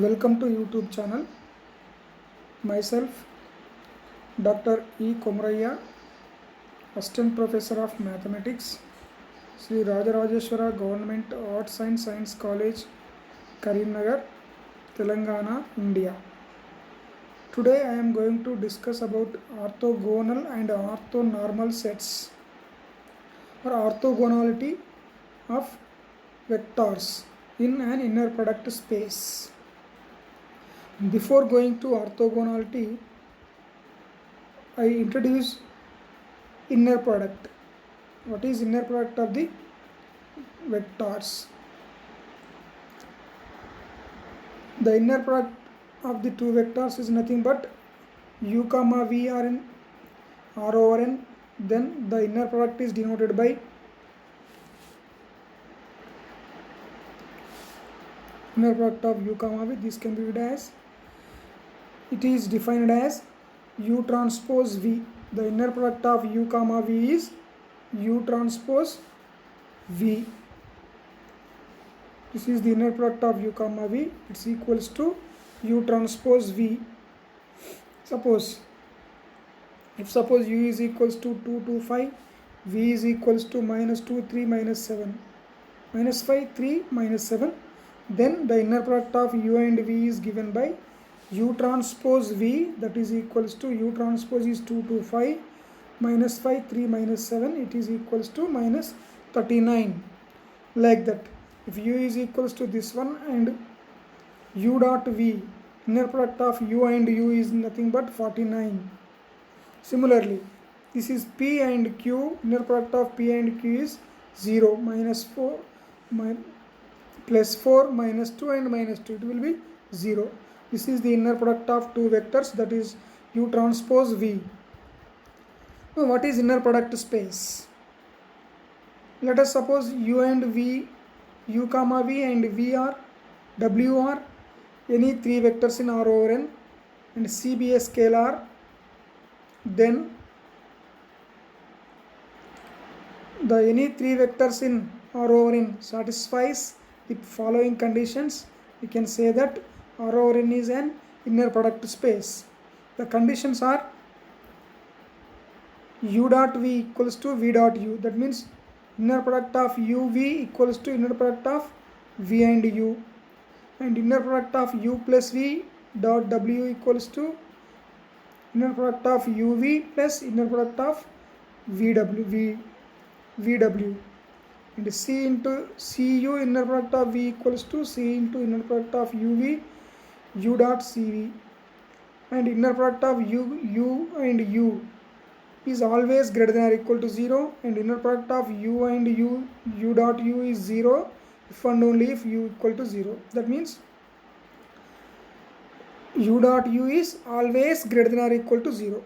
Welcome to YouTube channel. Myself, Dr. E. Komraya, Assistant Professor of Mathematics, Sri Rajarajeshwara Government Arts and Science College, Karimnagar, Telangana, India. Today I am going to discuss about orthogonal and orthonormal sets or orthogonality of vectors in an inner product space. Before going to orthogonality, I introduce inner product. What is inner product of the vectors? The inner product of the two vectors is nothing but u comma v are in r over n. Then the inner product is denoted by inner product of u comma v. This can be read as, it is defined as u transpose v. The inner product of u comma v is u transpose v. This is the inner product of u comma v. It's equals to u transpose v. Suppose u is equals to 2, 2, 5, v is equals to minus 2, 3, minus 7, minus 5, 3, minus 7. Then the inner product of u and v is given by u transpose v, that is equals to u transpose is 2 to 5 minus 5, 3, minus 7, it is equals to minus 39, like that. If u is equals to this one and u dot v, inner product of u and u is nothing but 49. Similarly, this is p and q, inner product of p and q is 0, minus 4, plus 4, minus 2 and minus 2, it will be 0. This is the inner product of two vectors, that is u transpose v. Now what is inner product space? Let us suppose u and v, u comma v and v are, w are any three vectors in R over n and C be a scalar. Then the any three vectors in R over n satisfies the following conditions. We can say that R over n is an inner product space. The conditions are u dot v equals to v dot u. That means inner product of uv equals to inner product of v and u, and inner product of u plus v dot w equals to inner product of uv plus inner product of vw, and c into cu inner product of v equals to c into inner product of uv u dot cv, and inner product of u and u is always greater than or equal to 0, and inner product of u and u dot u is 0 if and only if u equal to 0. That means u dot u is always greater than or equal to 0.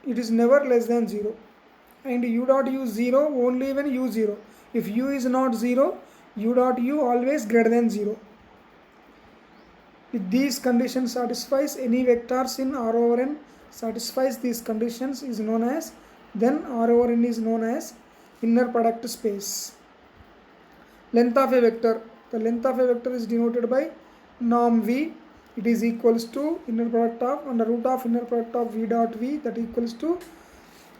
It is never less than 0. And u dot u 0 only when u 0. If u is not 0, u dot u always greater than 0. If these conditions satisfies, any vectors in R over n satisfies these conditions is known as, then R over n is known as inner product space. Length of a vector. The length of a vector is denoted by norm v. It is equals to inner product of under root of inner product of v dot v, that equals to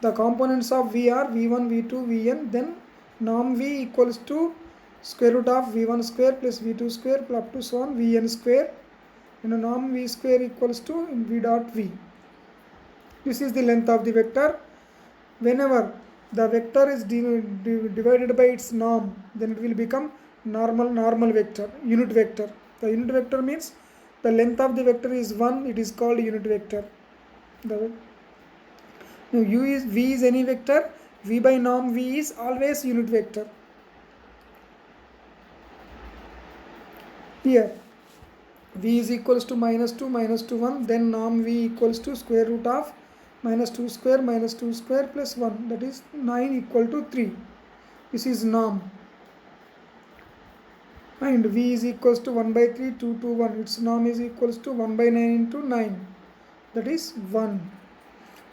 the components of v are v1, v2, vn. Then norm v equals to square root of v1 square plus v2 square plus up to so on vn square, and norm v square equals to v dot v. This is the length of the vector. Whenever the vector is divided by its norm, then it will become normal vector, unit vector. The unit vector means the length of the vector is 1, it is called unit vector. Now v is any vector, v by norm v is always unit vector. Here v is equals to minus 2, 1, then norm v equals to square root of minus 2 square plus 1, that is 9 equal to 3. This is norm. And v is equals to 1 by 3, 2 to 1. Its norm is equals to 1 by 9 into 9, that is 1.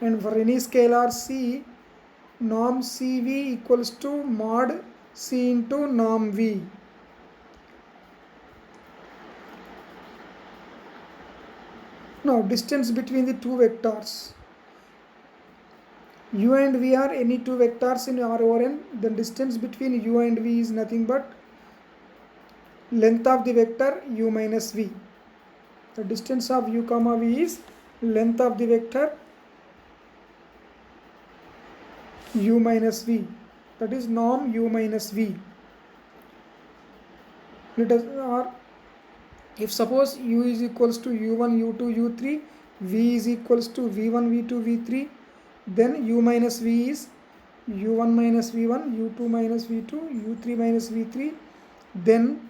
And for any scalar c, norm cv equals to mod c into norm v. Now distance between the two vectors. U and V are any two vectors in R over N. The distance between U and V is nothing but length of the vector U minus V. The distance of U comma V is length of the vector U minus V. That is norm U minus V. Let us, or if suppose U is equals to U1, U2, U3, V is equals to V1, V2, V3, then U minus V is U1 minus V1, U2 minus V2, U3 minus V3, then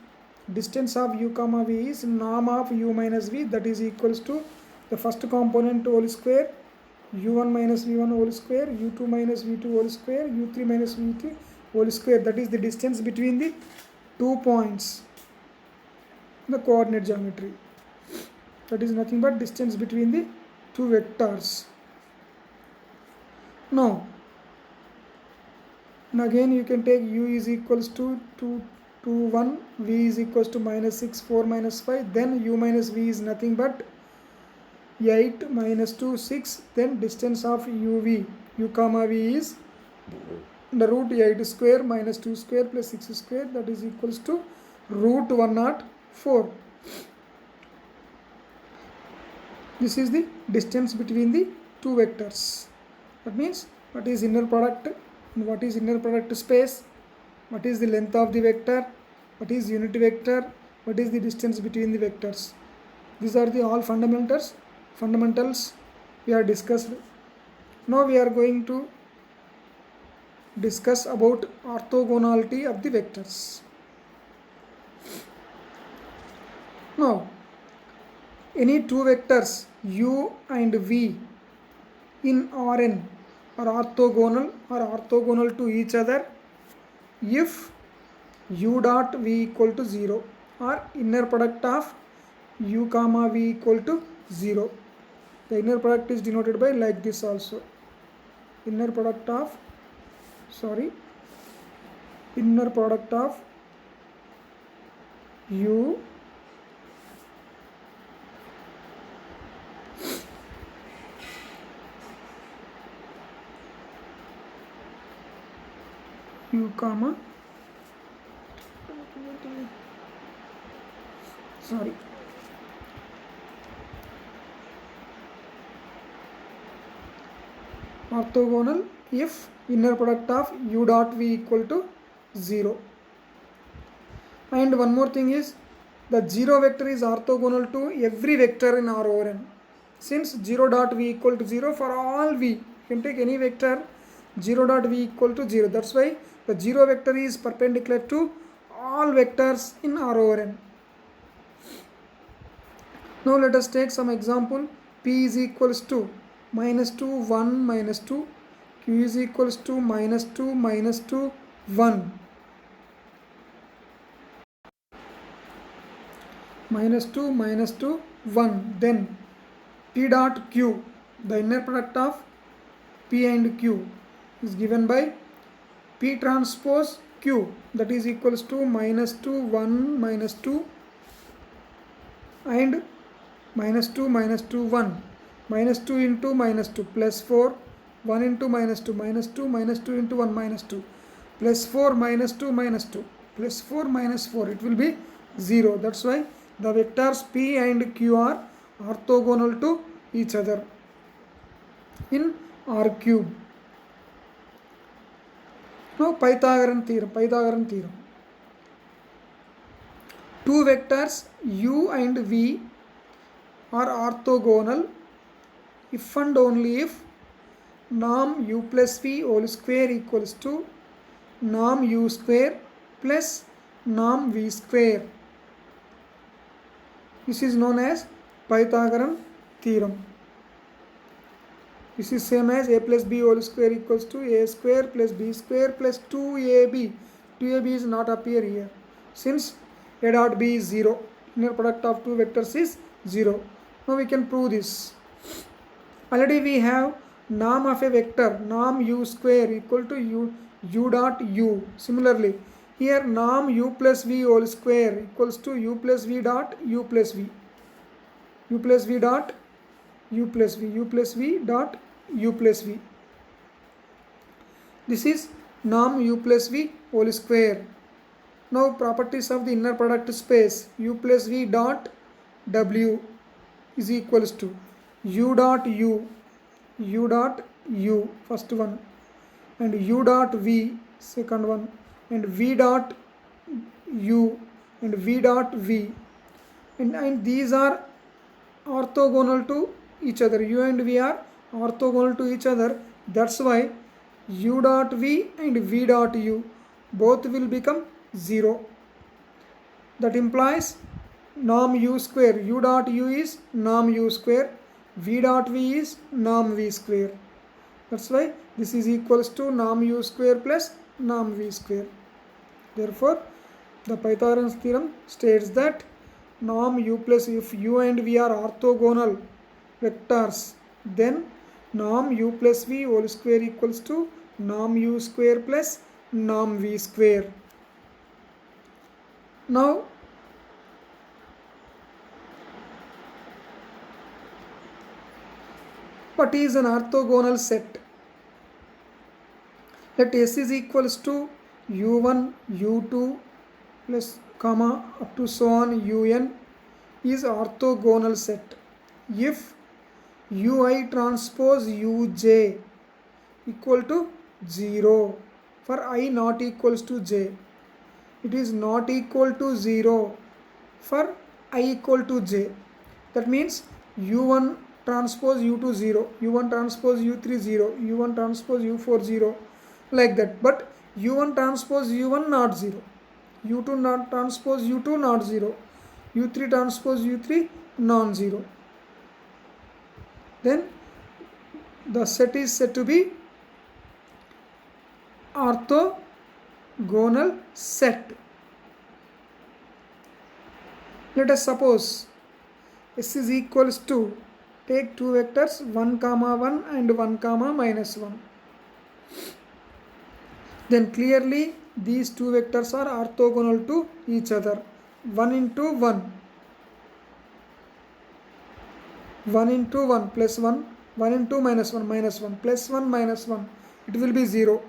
distance of U comma V is norm of U minus V, that is equals to the first component whole square, U1 minus V1 whole square, U2 minus V2 whole square, U3 minus V3 whole square. That is the distance between the 2 points in the coordinate geometry. That is nothing but distance between the two vectors. Now again you can take U is equals to 2, 2, 1, V is equals to minus 6, 4, minus 5, then U minus V is nothing but 8 minus 2, 6, then distance of UV, U comma V is the root 8 square minus 2 square plus 6 square, that is equals to root 104. This is the distance between the two vectors. That means what is inner product and what is inner product space, what is the length of the vector, what is unit vector, what is the distance between the vectors. These are the all fundamentals we are discussed. Now we are going to discuss about orthogonality of the vectors. Now any two vectors U and V in Rn are orthogonal to each other if U dot V equal to 0 or inner product of U comma V equal to 0. The inner product is denoted by like this also. Inner product of U comma orthogonal if inner product of U dot V equal to 0. And one more thing is the 0 vector is orthogonal to every vector in R over N. Since 0 dot V equal to 0 for all V, you can take any vector 0 dot V equal to 0. That's why the 0 vector is perpendicular to all vectors in R over N. Now let us take some example. P is equals to minus 2, 1, minus 2. Q is equals to minus 2, minus 2, 1. Minus 2, minus 2, 1. Then P dot Q, the inner product of P and Q is given by P transpose Q, that is equals to minus 2, 1, minus 2 and minus 2, minus 2, 1. Minus 2 into minus 2 plus 4, 1 into minus 2, minus 2, minus 2 into 1, minus 2, plus 4, minus 2, minus 2, plus 4, minus 4, it will be 0. That's why the vectors P and Q are orthogonal to each other in R cube. Now Pythagorean theorem. Two vectors U and V are orthogonal if and only if norm U plus V whole square equals to norm U square plus norm V square. This is known as Pythagorean theorem. This is same as A plus B whole square equals to A square plus B square plus 2AB. 2AB is not appear here since A dot B is 0. Inner product of two vectors is 0. Now we can prove this. Already we have norm of a vector, norm U square equal to U dot U. Similarly, here norm U plus V whole square equals to U plus V dot U plus V. U plus V dot u plus v dot u plus v. This is norm u plus v whole square. Now properties of the inner product space, u plus v dot w is equals to u dot u first one, and u dot v second one, and v dot u and v dot v, and these are orthogonal to each other. U and v are orthogonal to each other. That's why u dot v and v dot u both will become 0. That implies norm u square. U dot u is norm u square, v dot v is norm v square. That's why this is equals to norm u square plus norm v square. Therefore, the Pythagorean theorem states that norm u plus, if u and v are orthogonal vectors, then norm u plus v whole square equals to norm u square plus norm v square. Now, what is an orthogonal set? Let S is equals to u1, u2 plus comma up to so on un is orthogonal set if ui transpose uj equal to 0 for I not equals to j. It is not equal to 0 for I equal to j. That means u1 transpose u2 0, u1 transpose u3 0, u1 transpose u4 0, like that. But u1 transpose u1 not 0, u2 not transpose u2 not 0, u3 transpose u3 non-zero. Then the set is said to be orthogonal set. Let us suppose S is equals to, take two vectors 1 comma 1 and 1 comma minus 1. Then clearly these two vectors are orthogonal to each other. 1 into 1, 1 into 1 plus 1, 1 into minus 1 minus 1 plus 1 minus 1, it will be 0.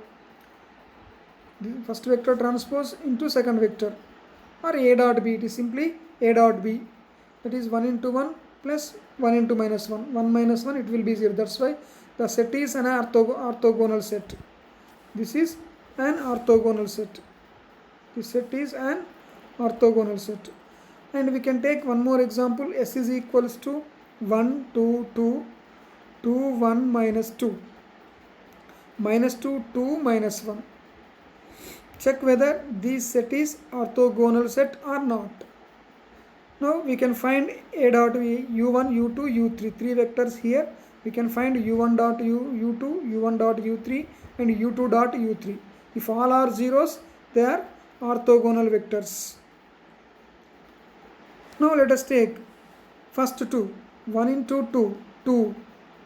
The first vector transpose into second vector, or a dot b, it is simply a dot b, that is 1 into 1 plus 1 into minus 1, 1 minus 1, it will be 0. That's why the set is an orthogonal set. This is an orthogonal set. This set is an orthogonal set. And we can take one more example. S is equals to 1 2 2 2 1 minus 2 minus 2 2 minus 1. Check whether this set is orthogonal set or not. Now we can find a dot v, u1 u2 u3, three vectors here. We can find u1 dot u2, u1 dot u3 and u2 dot u3. If all are zeros, they are orthogonal vectors. Now let us take first two. 1 into 2, 2,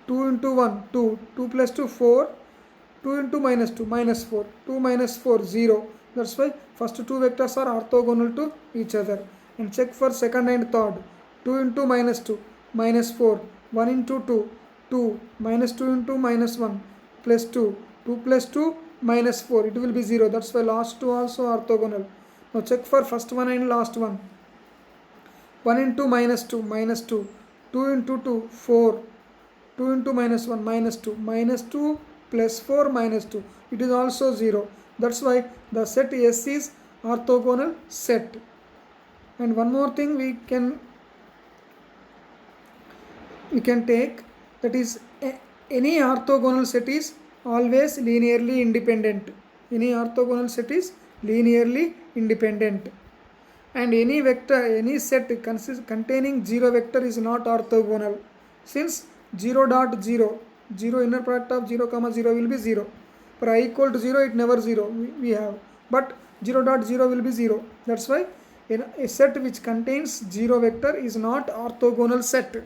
2 into 1, 2, 2 plus 2, 4, 2 into minus 2, minus 4, 2 minus 4, 0. That's why first two vectors are orthogonal to each other. And check for second and third. 2 into minus 2, minus 4, 1 into 2, 2, minus 2 into minus 1, plus 2, 2 plus 2, minus 4, it will be 0. That's why last two also orthogonal. Now check for first one and last one. 1 into minus 2, minus 2, 2 into 2, 4, 2 into minus 1, minus 2, minus 2 plus 4 minus 2, it is also 0. That's why the set S is orthogonal set. And one more thing we can take, that is any orthogonal set is always linearly independent. Any orthogonal set is linearly independent. And any vector, any set containing 0 vector is not orthogonal, since 0 dot 0, 0 inner product of 0 comma 0 will be 0. For I equal to 0, it never 0 we have, but 0 dot 0 will be 0. That's why a set which contains 0 vector is not orthogonal set.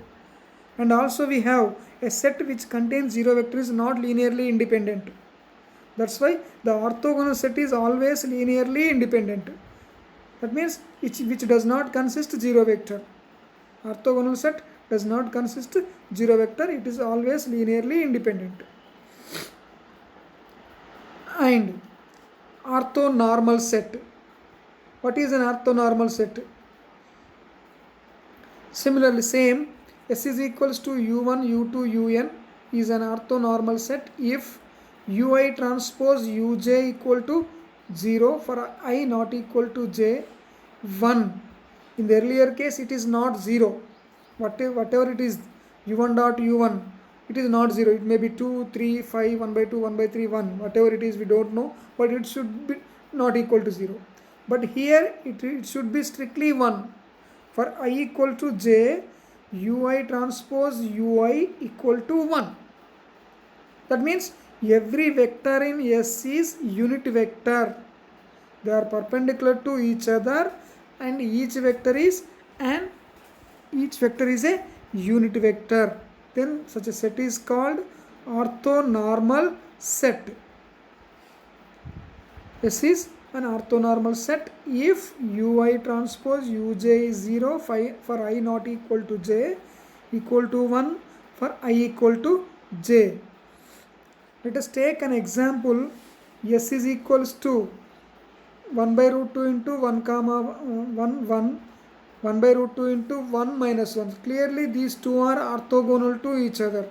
And also we have a set which contains 0 vector is not linearly independent. That's why the orthogonal set is always linearly independent. That means which does not consist 0 vector. Orthogonal set does not consist zero vector, it is always linearly independent. And orthonormal set. What is an orthonormal set? Similarly, same, S is equals to u1, u2, un is an orthonormal set if ui transpose uj equal to 0 for I not equal to j, 1. In the earlier case, it is not 0. Whatever it is, u1 dot u1, it is not 0. It may be 2, 3, 5, 1 by 2, 1 by 3, 1. Whatever it is, we don't know, but it should be not equal to 0. But here, it should be strictly 1. For I equal to j, ui transpose ui equal to 1. That means every vector in S is unit vector. They are perpendicular to each other and each vector is a unit vector. Then such a set is called orthonormal set. S is an orthonormal set if ui transpose uj is 0 for I not equal to j, equal to 1 for I equal to j. Let us take an example. S is equals to 1 by root 2 into 1 comma 1 1, 1 by root 2 into 1 minus 1. Clearly these two are orthogonal to each other.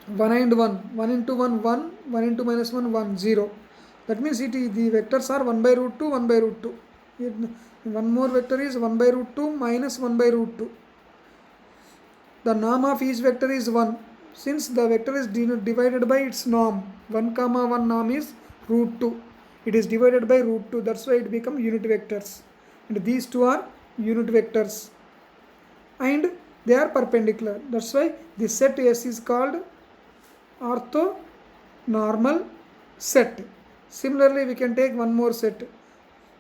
1 and 1, 1 into 1 1, 1 into minus 1 1 0. That means the vectors are 1 by root 2, 1 by root 2. One more vector is 1 by root 2 minus 1 by root 2. The norm of each vector is 1. Since the vector is divided by its norm, 1 comma 1 norm is root 2. It is divided by root 2. That's why it becomes unit vectors. And these two are unit vectors. And they are perpendicular. That's why this set S is called orthonormal set. Similarly, we can take one more set.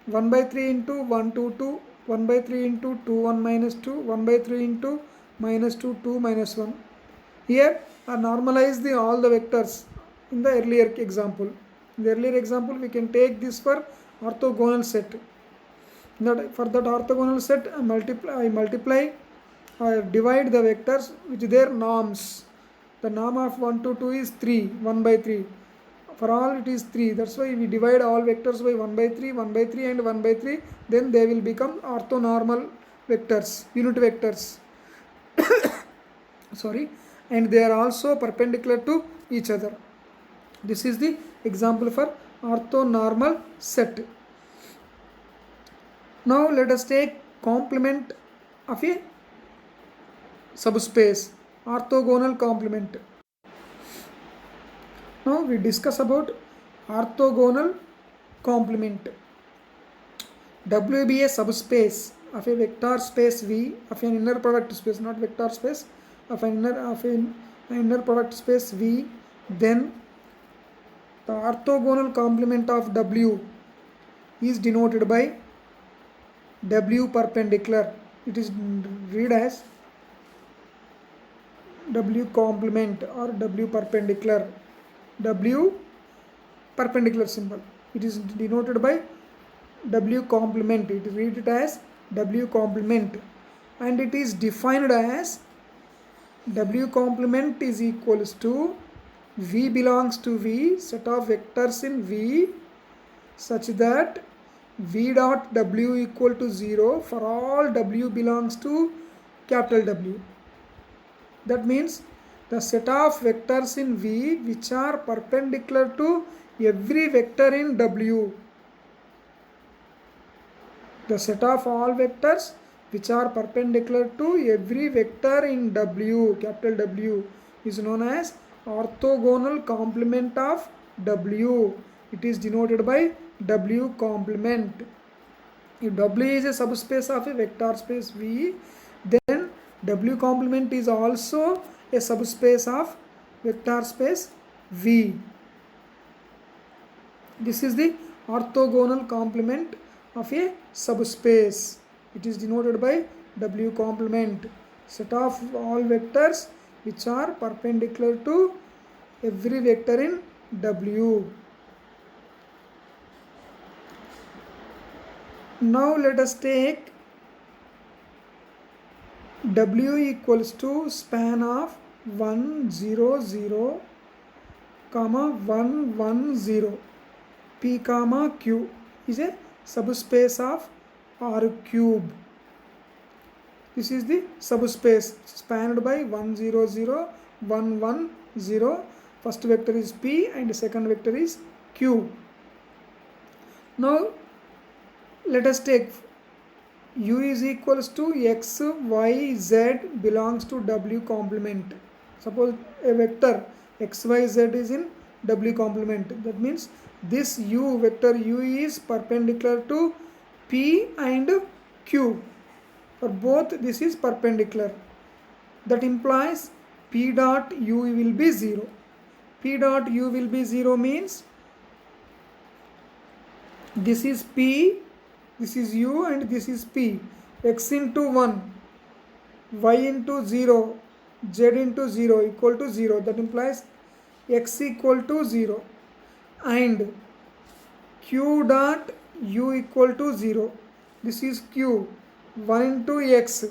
1 by 3 into 1 2 2, 1 by 3 into 2 1 minus 2, 1 by 3 into minus 2 2 minus 1. Here I normalize all the vectors in the earlier example. In the earlier example, we can take this for orthogonal set. For that orthogonal set, I divide the vectors with their norms. The norm of 1 to 2 is 3, 1 by 3. For all it is 3. That's why we divide all vectors by 1 by 3, 1 by 3 and 1 by 3. Then they will become orthonormal vectors, unit vectors. Sorry. And they are also perpendicular to each other. This is the example for orthonormal set. Now let us take complement of a subspace, orthogonal complement. Now we discuss about orthogonal complement. W be a subspace of a vector space V of an inner product space, not vector space, of an inner product space V, then the orthogonal complement of W is denoted by W perpendicular. It is read as W complement or W perpendicular. W perpendicular symbol. It is denoted by W complement. It is read it as W complement, and it is defined as W complement is equals to V belongs to V, set of vectors in V such that V dot W equal to 0 for all W belongs to capital W. That means the set of vectors in V which are perpendicular to every vector in W. The set of all vectors which are perpendicular to every vector in W, capital W, is known as orthogonal complement of W. It is denoted by W complement. If W is a subspace of a vector space V, then W complement is also a subspace of vector space V. This is the orthogonal complement of a subspace. It is denoted by W complement, set of all vectors which are perpendicular to every vector in W. Now let us take W equals to span of 1 0 0 comma 1 1 0 P comma Q is a subspace of R cube. This is the subspace spanned by 1 0 0 1 1 0. First vector is P and second vector is Q. Now let us take U is equals to X, Y, Z belongs to W complement. Suppose a vector X, Y, Z is in W complement. That means this U, vector U is perpendicular to P and Q. For both this is perpendicular. That implies P dot U will be 0. P dot U will be 0 means this is P, this is U and this is P. X into 1, Y into 0, Z into 0 equal to 0. That implies X equal to 0 and Q dot U equal to 0. This is Q. 1 into X,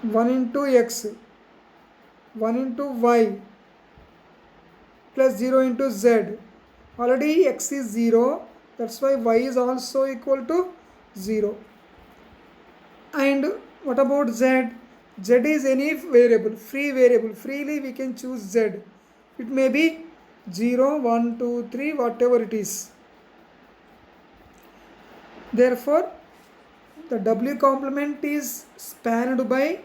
1 into X, 1 into Y plus 0 into Z. Already X is 0, that's why Y is also equal to 0. And what about Z? Z is any variable, free variable. Freely we can choose Z. It may be 0, 1, 2, 3, whatever it is. Therefore, the W complement is spanned by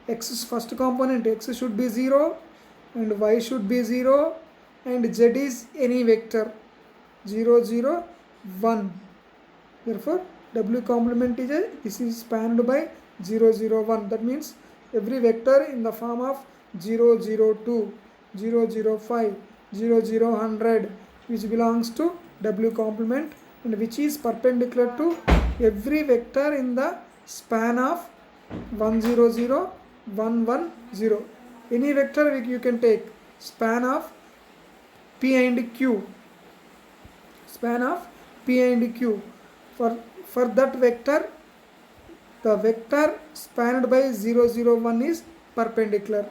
X's first component. X should be 0 and Y should be 0 and Z is any vector 0, 0, 1. Therefore, W complement this is spanned by 0, 0, 1. That means every vector in the form of 0, 0, 2, 0, 0, 5, 0, 0, 100 which belongs to W complement and which is perpendicular to every vector in the span of 1 0 0 1 1 0. Any vector you can take span of P and Q. Span of P and Q. For that vector, the vector spanned by 0 0 1 is perpendicular.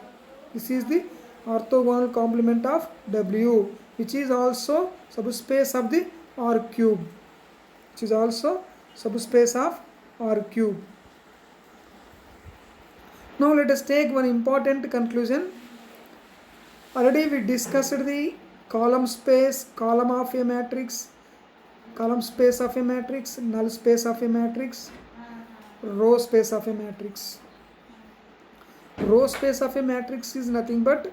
This is the orthogonal complement of W, which is also subspace of the R cube. Which is also subspace of R cube. Now let us take one important conclusion. Already we discussed the column space, column of a matrix, column space of a matrix, null space of a matrix, row space of a matrix. Row space of a matrix is nothing but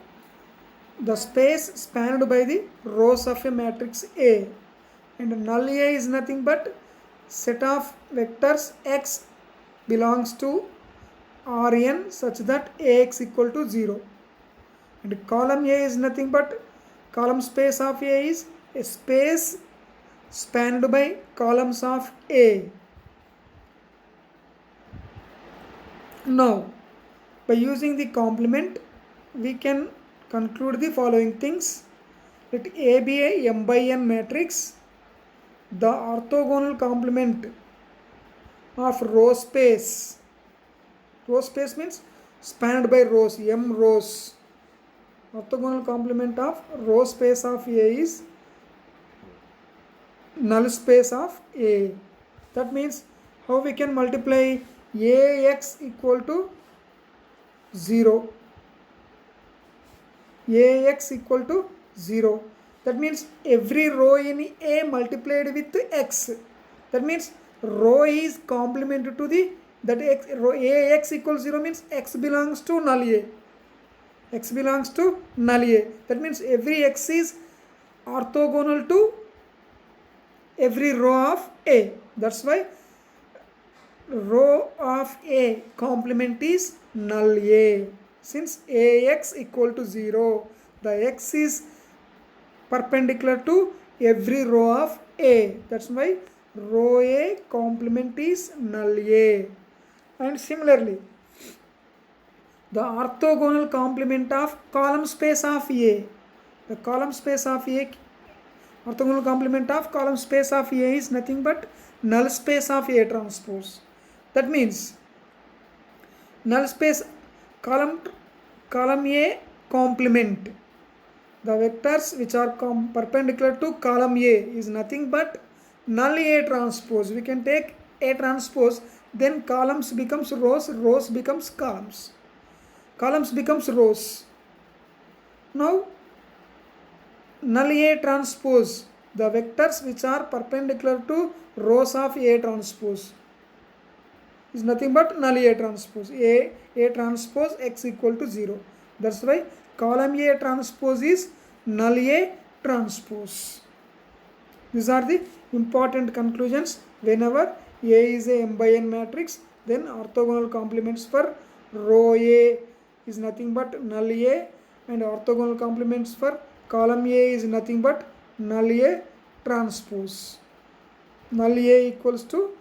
the space spanned by the rows of a matrix A, and null A is nothing but set of vectors X belongs to Rn such that Ax equal to 0, and column A is nothing but column space of A is a space spanned by columns of A. Now, by using the complement, we can conclude the following things. Let A be a m by n matrix. The orthogonal complement of row space means spanned by rows, m rows. Orthogonal complement of row space of A is null space of A. That means how we can multiply Ax equal to 0. Ax equal to 0. That means every row in A multiplied with x. That means row is complement to the that x, row Ax equals 0 means x belongs to null A. X belongs to null A. That means every x is orthogonal to every row of A. That's why row of A complement is null A. Since Ax equal to 0, the x is perpendicular to every row of A. That's why row A complement is null A. And similarly, the orthogonal complement of column space of A. The column space of A, orthogonal complement of column space of A is nothing but null space of A transpose. That means null space column A complement. The vectors which are perpendicular to column A is nothing but null A transpose. We can take A transpose, then columns becomes rows, rows becomes columns. Columns becomes rows. Now null A transpose, the vectors which are perpendicular to rows of A transpose is nothing but null A transpose. A transpose x equal to 0. That's why column A transpose is null A transpose. These are the important conclusions. Whenever A is a m by n matrix, then orthogonal complements for row A is nothing but null A, and orthogonal complements for column A is nothing but null A transpose. Null A equals to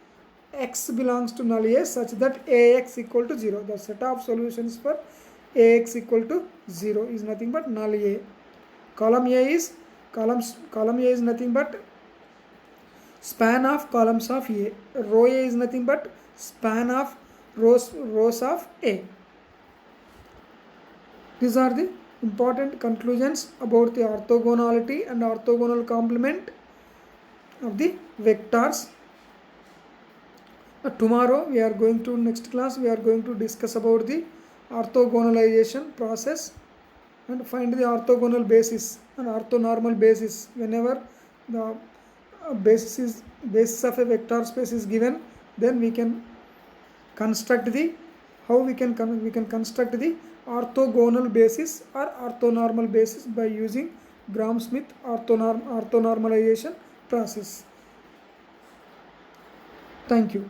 x belongs to null A such that Ax equal to 0. The set of solutions for Ax equal to 0 is nothing but null A. Column A is nothing but span of columns of A. Row A is nothing but span of rows of A. These are the important conclusions about the orthogonality and orthogonal complement of the vectors. Tomorrow next class we are going to discuss about the orthogonalization process and find the orthogonal basis and orthonormal basis. Whenever the basis of a vector space is given, then we can construct the construct the orthogonal basis or orthonormal basis by using Gram-Schmidt orthonormalization process. Thank you.